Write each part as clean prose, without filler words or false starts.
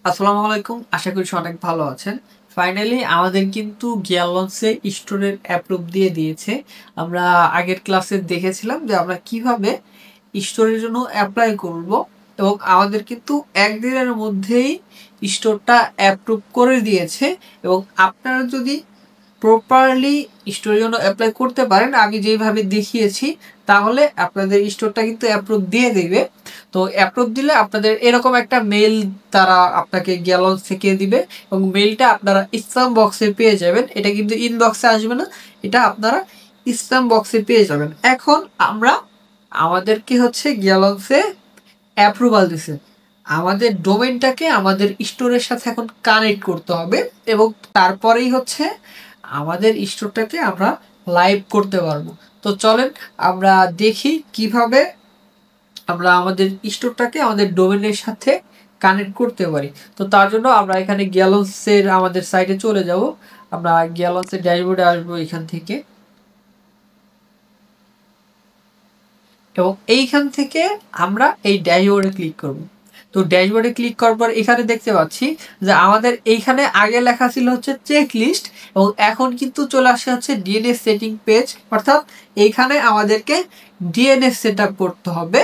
আসসালামু আলাইকুম, আশা করি অনেক ভালো আছেন। ফাইনালি আমাদের কিন্তু গিয়ারলন্সে স্টোরের অ্যাপ্রুভ দিয়ে দিয়েছে। আমরা আগের ক্লাসে দেখেছিলাম যে আমরা কিভাবে স্টোরের জন্য অ্যাপ্লাই করব, এবং আমাদের কিন্তু একদিনের মধ্যেই স্টোরটা অ্যাপ্রুভ করে দিয়েছে। এবং আপনারা যদি প্রপারলি স্টোরের জন্য অ্যাপ্লাই করতে পারেন আমি যেইভাবে দেখিয়েছি, তাহলে আপনাদের স্টোরটা কিন্তু অ্যাপ্রুভ দিয়ে দেবে। তো অ্যাপ্রুভ দিলে আপনাদের এরকম একটা মেইল তারা আপনাকে গ্যালন্স থেকে দিবে, এবং মেইলটা আপনারা স্প্যাম বক্সে পেয়ে যাবেন। এটা কিন্তু ইনবক্সে আসবে না, এটা আপনারা স্প্যাম বক্সে পেয়ে যাবেন। এখন আমরা আমাদেরকে হচ্ছে গ্যালন্সে অ্যাপ্রুভাল দিছে, আমাদের ডোমেনটাকে আমাদের স্টোরের সাথে এখন কানেক্ট করতে হবে, এবং তারপরেই হচ্ছে আমাদের স্টোরটাকে আমরা লাইভ করতে পারবো। তো চলেন আমরা দেখি কিভাবে আমরা আমাদের স্টোরটাকে আমাদের ডোমেনের সাথে কানেক্ট করতে পারি। তো তার জন্য আমরা এখানে গ্যালন্সের আমাদের সাইটে চলে যাব। আমরা গ্যালন্সের ড্যাশবোর্ডে আসবো এখান থেকে, এবং এইখান থেকে আমরা এই ড্যাশবোর্ডে ক্লিক করব। তো ড্যাশবোর্ডে ক্লিক করার পর এখানে দেখতে পাচ্ছি যে আমাদের এইখানে আগে লেখা ছিল হচ্ছে চেক লিস্ট, এবং এখন কিন্তু চলে আসে হচ্ছে ডিএনএস সেটিং পেজ। অর্থাৎ এইখানে আমাদেরকে ডিএনএস সেট আপ করতে হবে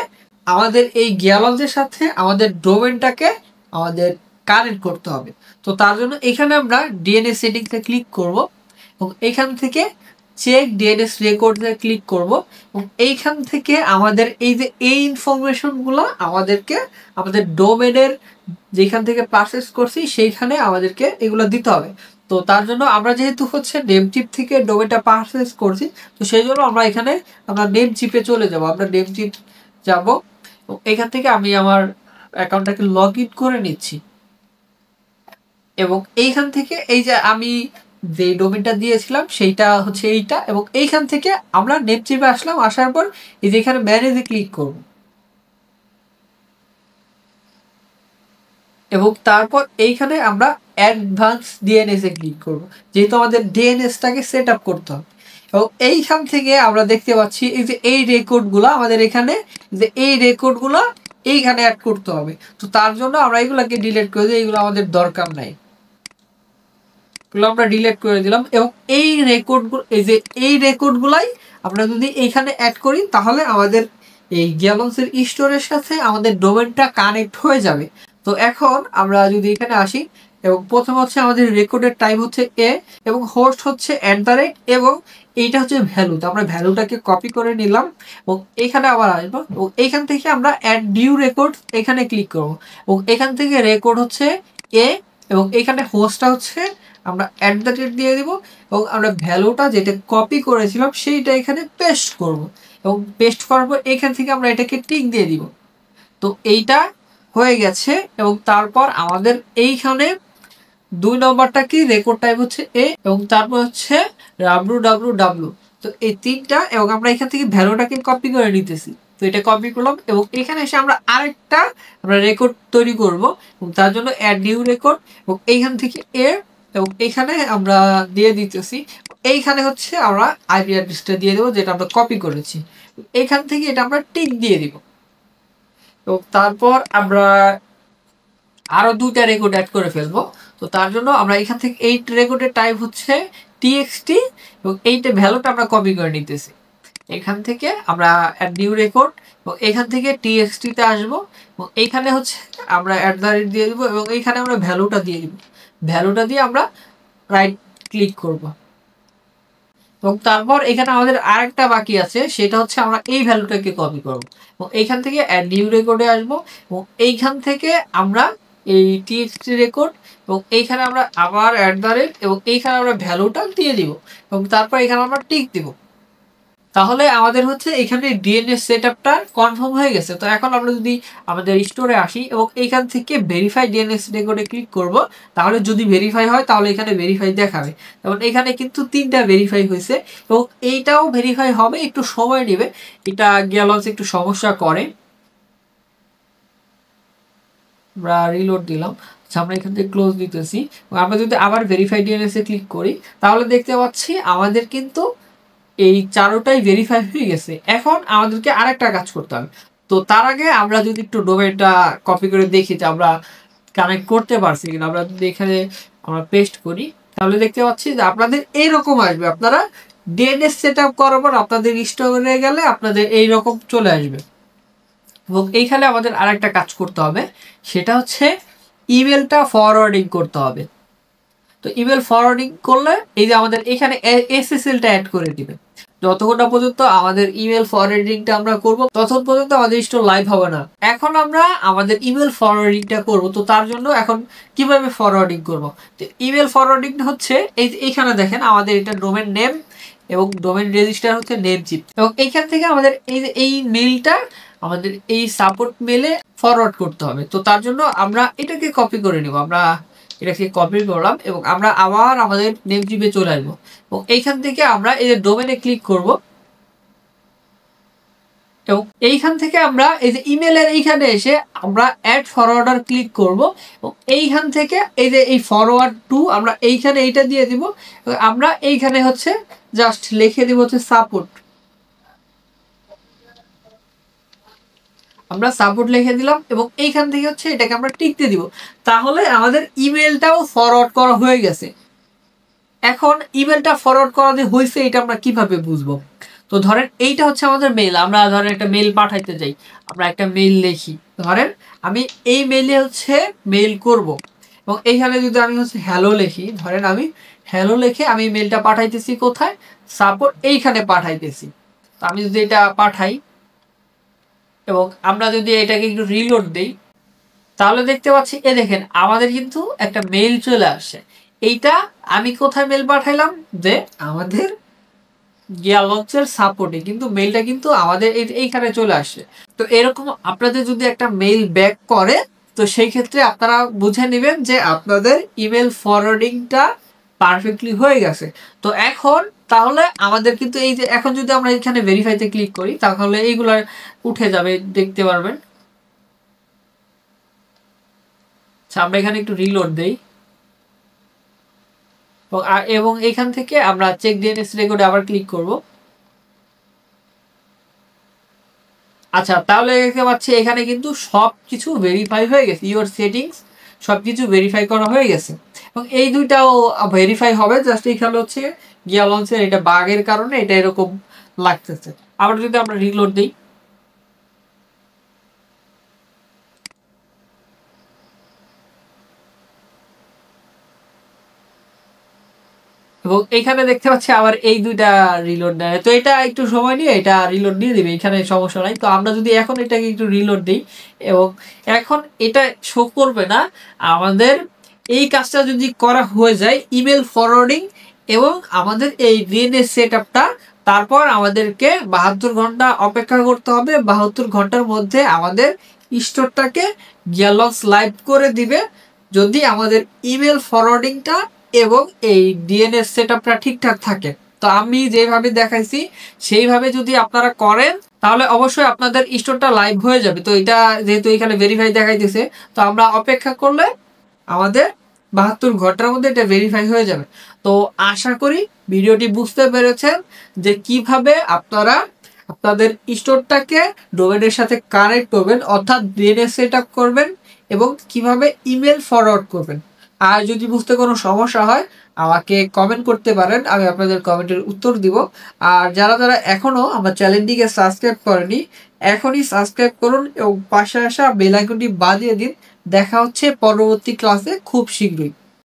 আমাদের এই গ্যালন্সের সাথে, আমাদের ডোমেনটাকে আমাদের কানেক্ট করতে হবে। তো তার জন্য এখানে আমরা ডিএনএস সেটিংসে ক্লিক করব, এবং এইখান থেকে চেক ডিএনএস রেকর্ডে ক্লিক করব, এবং এইখান থেকে আমাদের এই যে এই ইনফরমেশনগুলো আমাদেরকে আমাদের ডোমেনের যেখান থেকে পারচেস করছি সেইখানে আমাদেরকে এগুলো দিতে হবে। তো তার জন্য আমরা যেহেতু হচ্ছে নেম চিপ থেকে ডোমেনটা পারচেস করছি, তো সেই জন্য আমরা এখানে আমরা নেম চিপে চলে যাব। আমরা নেম চিপ যাব, এখান থেকে আমি আমার অ্যাকাউন্টটাকে লগ ইন করে নিচ্ছি, এবং এইখান থেকে এই যে আমি যে ডোমেনটা দিয়েছিলাম সেইটা হচ্ছে এইটা, এবং এইখান থেকে আমরা নেম চিপে আসলাম। আসার পর এই যে এখানে ম্যানেজে ক্লিক করব, এবং তারপর এইখানে আমরা অ্যাডভান্স ডিএনএস এ ক্লিক করব, যেহেতু আমাদের ডিএনএসটাকে সেট আপ করতে হবে। এবং এইখান থেকে আমরা দেখতে পাচ্ছি এই যে এই রেকর্ডগুলো আমাদের এখানে, যে এই রেকর্ডগুলো এইখানে অ্যাড করতে হবে। তো তার জন্য আমরা এগুলাকে ডিলিট করে দিই, এগুলো আমাদের দরকার নাই, এগুলো আমরা ডিলিট করে দিলাম। এবং এই রেকর্ডগুলো, এই যে এই রেকর্ডগুলাই আমরা যদি এইখানে অ্যাড করি, তাহলে আমাদের এই গ্যালন্সের স্টোরের সাথে আমাদের ডোমেনটা কানেক্ট হয়ে যাবে। তো এখন আমরা যদি এখানে আসি, এবং প্রথম হচ্ছে আমাদের রেকর্ডের টাইম হচ্ছে এ, এবং হোস্ট হচ্ছে @, এবং এইটা হচ্ছে ভ্যালু। তো আমরা ভ্যালুটাকে কপি করে নিলাম, এবং এইখানে আবার আসবো, এবং এইখান থেকে আমরা অ্যাড নিউ রেকর্ড এখানে ক্লিক করবো, এবং এখান থেকে রেকর্ড হচ্ছে এ, এবং এখানে হোস্টটা হচ্ছে আমরা দিয়ে দিব, এবং আমরা ভ্যালুটা যেটা কপি করেছিলাম সেইটা এখানে পেস্ট করব, এবং পেস্ট করার পর এখান থেকে আমরা এটাকে টিক দিয়ে দিব। তো এইটা হয়ে গেছে, এবং তারপর আমাদের এইখানে 2 নম্বরটা কি, রেকর্ড টাইপ হচ্ছে এ, এবং তারপর হচ্ছে www। তো এই তিনটা, এবং আমরা এখান থেকে ভ্যালুটাকে কপি করে নিতেছি। তো এটা কপি করলাম, এবং এখানে এসে আমরা আরেকটা আমরা রেকর্ড তৈরি করব, এবং তার জন্য অ্যাড নিউ রেকর্ড, এবং এইখান থেকে এ, এবং এইখানে আমরা দিয়ে দিতেছি, এইখানে হচ্ছে আমরা আইপি অ্যাড্রেসটা দিয়ে দেবো যেটা আমরা কপি করেছি। এইখান থেকে এটা আমরা টিক দিয়ে দিব, এবং তারপর আমরা আরো 2টা রেকর্ড অ্যাড করে ফেলবো। তো তার জন্য আমরা এখান থেকে এই রেকর্ডের টাইপ হচ্ছে টিএক্সটি, এবং এইটা ভ্যালুটা আমরা কপি করে নিতেছি। এখান থেকে আমরা অ্যাড নিউ রেকর্ড, এবং এখান থেকে টিএক্সটিতে আসবো, এবং এইখানে হচ্ছে আমরা দিয়ে দেবো, এবং এইখানে আমরা ভ্যালুটা দিয়ে দিব। ভ্যালুটা দিয়ে আমরা রাইট ক্লিক করব, এবং তারপর এখানে আমাদের আরেকটা বাকি আছে, সেটা হচ্ছে আমরা এই ভ্যালুটাকে কপি করব, এবং এইখান থেকে অ্যাড নিউ রেকর্ডে আসবো, এবং এইখান থেকে আমরা এই টিএক্সটি রেকর্ড, এবং এইখানে আমরা আবার এবং এইখানে আমরা ভ্যালুটা দিয়ে দিব, এবং তারপর এখানে আমরা টিক দিব। তাহলে আমাদের হচ্ছে এখানে ডিএনএস সেটআপটা কনফার্ম হয়ে গেছে। তো এখন আমরা যদি আমাদের স্টোরে আসি, এবং এইখান থেকে ভেরিফাই ডিএনএস রেকর্ডে ক্লিক করব, তাহলে যদি ভেরিফাই হয় তাহলে এখানে ভেরিফাই দেখাবে। এবং এখানে কিন্তু 3টা ভেরিফাই হয়েছে, এবং এইটাও ভেরিফাই হবে, একটু সময় নেবে, এটা গ্যালন্স একটু সমস্যা করে। আমরা রিলোড দিলাম, আমরা এখান থেকে ক্লোজ দিতেছি। আমরা যদি আবার ভেরিফাই ডিএনএস এ ক্লিক করি, তাহলে দেখতে পাচ্ছি আমাদের কিন্তু এই 4টাই ভেরিফাই হয়ে গেছে। এখন আমাদেরকে আরেকটা কাজ করতে হবে। তো তার আগে আমরা যদি একটু ডোমেনটা কপি করে দেখি যে আমরা কানেক্ট করতে পারছি কিনা। আমরা যদি এখানে আমরা পেস্ট করি তাহলে দেখতে পাচ্ছি যে আপনাদের এইরকম আসবে। আপনারা ডিএনএস সেট আপ করার পর আপনাদের স্টোরে গেলে আপনাদের এইরকম চলে আসবে। এবং এইখানে আমাদের আরেকটা কাজ করতে হবে, সেটা হচ্ছে ইমেলটা ফরওয়ার্ডিং করতে হবে। তো ইমেল ফরওয়ার্ডিং করলে এই যে আমাদের এখানে এসএসএলটা অ্যাড করে দিবে। যতক্ষণ না পর্যন্ত আমাদের ইমেল ফরওয়ার্ডিংটা আমরা করব ততক্ষণ পর্যন্ত আমাদের স্টোর লাইভ হবে না। এখন আমরা আমাদের ইমেল ফরওয়ার্ডিংটা করব, তো তার জন্য এখন কিভাবে ফরওয়ার্ডিং করব। তো ইমেল ফরওয়ার্ডিং হচ্ছে এইখানে দেখেন আমাদের এটা ডোমেন নেম এবং ডোমেন রেজিস্টার হচ্ছে নেমচিপ, এবং এইখান থেকে আমাদের এই মেইলটা আমাদের এই সাপোর্ট মেলে ফরওয়ার্ড করতে হবে। তো তার জন্য আমরা এটাকে কপি করে নেব। আমরা এটাকে কপি করলাম এবং আমরা আবার আমাদের নেমচিপে চলে আসবো এবং এইখান থেকে আমরা এই যে ডোমেনে ক্লিক করব এবং এইখান থেকে আমরা এই যে ইমেলের এইখানে এসে আমরা অ্যাড ফরওয়ার্ডার ক্লিক করব এবং এইখান থেকে এই যে এই ফরওয়ার্ড টু আমরা এইখানে এইটা দিয়ে দিব। আমরা এইখানে হচ্ছে জাস্ট লিখে দিব হচ্ছে সাপোর্ট। আমরা সাপোর্ট লিখে দিলাম এবং এইখান থেকে হচ্ছে এটাকে আমরা টিকতে দিব। তাহলে আমাদের ইমেলটাও ফরওয়ার্ড করা হয়ে গেছে। এখন ইমেলটা ফরওয়ার্ড করা যে হয়েছে এটা আমরা কিভাবে বুঝবো। তো ধরেন এইটা হচ্ছে আমাদের মেইল, আমরা ধরেন একটা মেইল পাঠাইতে যাই, আমরা একটা মেইল লিখি, ধরেন আমি এই মেইলে হচ্ছে মেইল করব এবং এইখানে যদি আমি হচ্ছে হ্যালো লিখি, ধরেন আমি হ্যালো লিখে আমি মেইলটা পাঠাইতেছি কোথায়, সাপোর্ট এইখানে পাঠাইতেছি। তো আমি যদি এটা পাঠাই এবং আমরা যদি এটাকে একটু রিলোড দিই তাহলে দেখতে পাচ্ছি এ দেখেন আমাদের কিন্তু একটা মেইল চলে আসছে। এইটা আমি কোথায় মেইল পাঠাইলাম, যে আমাদের গিয়া লঞ্চের সাপোর্টে কিন্তু মেইলটা কিন্তু আমাদের এইখানে চলে আসছে। তো এরকম আপনাদের যদি একটা মেইল ব্যাক করে তো সেই ক্ষেত্রে আপনারা বুঝে নেবেন যে আপনাদের ইমেল ফরওয়ার্ডিংটা পারফেক্টলি হয়ে গেছে। তো এখন তাহলে আমাদের কিন্তু এই যে এখন যদি আমরা এখানে ভেরিফাইতে ক্লিক করি তাহলে এইগুলা উঠে যাবে, দেখতে পারবেন। আচ্ছা, আমরা এখানে একটু রিলোড দেই এবং এখান থেকে আমরা চেক ডিএনএস রেকর্ডে আবার ক্লিক করব। আচ্ছা, তাহলে দেখতে পাচ্ছি এখানে কিন্তু সবকিছু ভেরিফাই হয়ে গেছে, ইওর সেটিংস সবকিছু ভেরিফাই করা হয়ে গেছে এবং এই দুইটাও ভেরিফাই হবে। জাস্ট এইখানে হচ্ছে গিয়া লঞ্চের এটা বাগের কারণে এটা এরকম লাগতেছে। আবার যদি আমরা রিলোড দিই এবং এখানে দেখতে পাচ্ছি আবার এই দুইটা রিলোড নেয়। তো এটা একটু সময় নিয়ে এটা রিলোড দিয়ে দিবে, এখানে সমস্যা নাই। তো আমরা যদি এখন এটাকে একটু রিলোড দিই এবং এখন এটা শো করবে না। আমাদের এই কাজটা যদি করা হয়ে যায় ইমেল ফরওয়ার্ডিং এবং আমাদের এই ডিএনএস সেট আপটা, তারপর আমাদেরকে 72 ঘন্টা অপেক্ষা করতে হবে। 72 ঘন্টার মধ্যে আমাদের স্টোরটাকে গিয়ালক্স লাইভ করে দিবে যদি আমাদের ইমেল ফরওয়ার্ডিংটা এবং এই ডিএনএস সেটআপটা ঠিকঠাক থাকে। তো আমি যেভাবে দেখাইছি সেইভাবে যদি আপনারা করেন তাহলে অবশ্যই আপনাদের স্টোরটা লাইভ হয়ে যাবে। তো এটা যেহেতু এখানে ভেরিফাই দেখাইতেছে, তো আমরা অপেক্ষা করলে আমাদের 72 ঘন্টার মধ্যে এটা ভেরিফাই হয়ে যাবে। তো আশা করি ভিডিওটি বুঝতে পেরেছেন যে কিভাবে আপনারা আপনাদের স্টোরটাকে ডোমেনের সাথে কানেক্ট করবেন, অর্থাৎ ডিএনএস সেটআপ করবেন এবং কিভাবে ইমেল ফরওয়ার্ড করবেন। আর যদি বুঝতে কোনো সমস্যা হয় আমাকে কমেন্ট করতে পারেন, আমি আপনাদের কমেন্টের উত্তর দিব। আর যারা যারা এখনও আমার চ্যানেলটিকে সাবস্ক্রাইব করেনি এখনই সাবস্ক্রাইব করুন এবং পাশে আসা বেল আইকনটি বাজিয়ে দিন। দেখা হচ্ছে পরবর্তী ক্লাসে খুব শীঘ্রই।